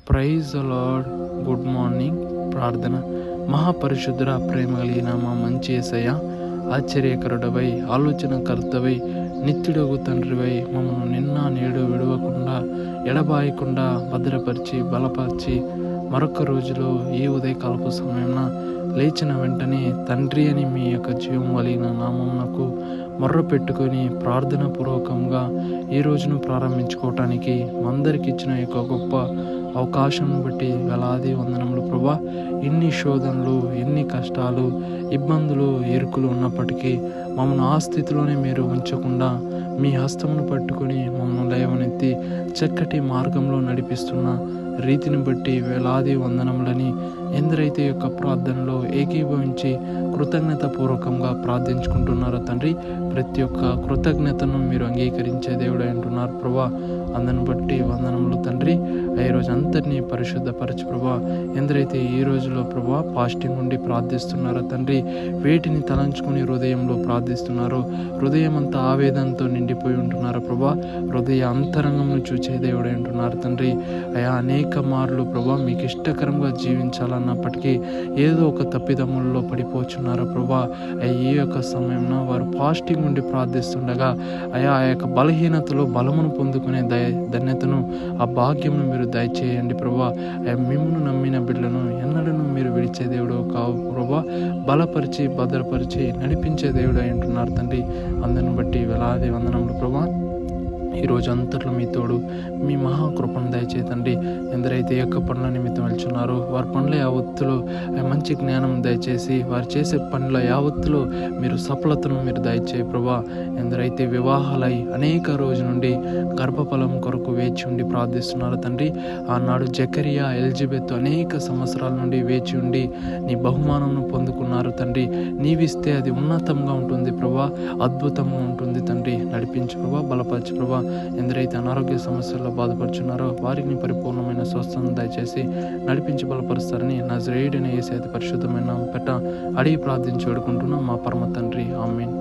Praise the lord. Good morning ప్రార్థన. మహాపరిశుద్ధుడ, ప్రేమ కలిగిన మా మంచి యేసయ్య, ఆశ్చర్యకరుడవై, ఆలోచనకర్తవై, నిత్యుడగు తండ్రివై, మమ్మల్ని నిన్న నేడు విడవకుండా ఎడబాయకుండా భద్రపరిచి బలపరిచి మరొక రోజులో ఈ ఉదయకాలపు సమయంన లేచిన వెంటనే తండ్రి అని మీ యొక్క జీవం కలిగిన నామమునకు మొర్ర పెట్టుకొని ప్రార్థన పూర్వకంగా ఈ రోజును ప్రారంభించుకోవటానికి అందరికి ఇచ్చిన యొక్క గొప్ప అవకాశం బట్టి వేలాది వందనములు ప్రభా. ఎన్ని శోధనలు, ఎన్ని కష్టాలు, ఇబ్బందులు, ఇరుకులు ఉన్నప్పటికీ మమ్మల్ని ఆ స్థితిలోనే మీరు ఉంచకుండా మీ హస్తమును పట్టుకొని మమ్మల్ని లేవనెత్తి చక్కటి మార్గంలో నడిపిస్తున్న రీతిని బట్టి వేలాది వందనములని ఎందరైతే యొక్క ప్రార్థనలో ఏకీభవించి కృతజ్ఞత పూర్వకంగా ప్రార్థించుకుంటున్నారో తండ్రి, ప్రతి ఒక్క కృతజ్ఞతను మీరు అంగీకరించే దేవుడు అంటున్నారు ప్రభా. అందరిని బట్టి వందనములు తండ్రి. ఈ రోజు అంతటినీ పరిశుద్ధపరచు ప్రభా. ఎందరైతే ఈ రోజులో ప్రభా ఫాస్టింగ్ ఉండి ప్రార్థిస్తున్నారో తండ్రి, వేటిని తలంచుకుని హృదయంలో ప్రార్థిస్తున్నారో, హృదయం అంతా ఆవేదనతో నిండిపోయి ఉంటున్నారో ప్రభా, హృదయ అంతరంగంను చూచే దేవుడు అంటున్నారు తండ్రి. అయా అనేక మార్లు ప్రభా మీకు ఇష్టకరంగా జీవించాలన్నప్పటికీ ఏదో ఒక తప్పిదములలో పడిపోచున్నారో ప్రభా. ఈ యొక్క సమయంలో వారు ఫాస్టింగ్ ఉండి ప్రార్థిస్తుండగా ఆ యొక్క బలహీనతలో బలమును పొందుకునే ధన్యతను, ఆ భాగ్యమును మీరు దయచేయండి ప్రభా. మిమ్మును నమ్మిన బిడ్డలను ఎన్నడను మీరు విడిచే దేవుడు కావు ప్రభా. బలపరిచి భద్రపరిచి నడిపించే దేవుడు అంటున్నారు తండ్రి. అందరిని బట్టి వేలాది వందనములు ప్రభా. ఈరోజు అంతట్లో మీ తోడు, మీ మహాకృపను దయచేతండి. ఎందరైతే యొక్క పనుల నిమిత్తం వెళ్తున్నారో వారి పనుల యావత్తులో మంచి జ్ఞానం దయచేసి వారు చేసే పనుల యావత్తులో మీరు సఫలతను మీరు దయచేయ ప్రభా. ఎందరైతే వివాహాలై అనేక రోజు నుండి గర్భఫలం కొరకు వేచి ఉండి ప్రార్థిస్తున్నారు తండ్రి, ఆనాడు జకరియా, ఎలిజబెత్ అనేక సంవత్సరాల నుండి వేచి ఉండి నీ బహుమానంను పొందుకున్నారు తండ్రి. నీవిస్తే అది ఉన్నతంగా ఉంటుంది ప్రభా, అద్భుతంగా ఉంటుంది తండ్రి. నడిపించు ప్రభా, బలపరచు ప్రభా. ఎందరైతే అనారోగ్య సమస్యల్లో బాధపడుచున్నారో వారికి పరిపూర్ణమైన స్వస్థతను దయచేసి నడిపించి బలపరుస్తారని నజరేయుడైన యేసు అతి పరిశుద్ధమైన నామమున అడిగి ప్రార్థించి వేడుకుంటున్నాం మా పరమ తండ్రి. ఆమేన్.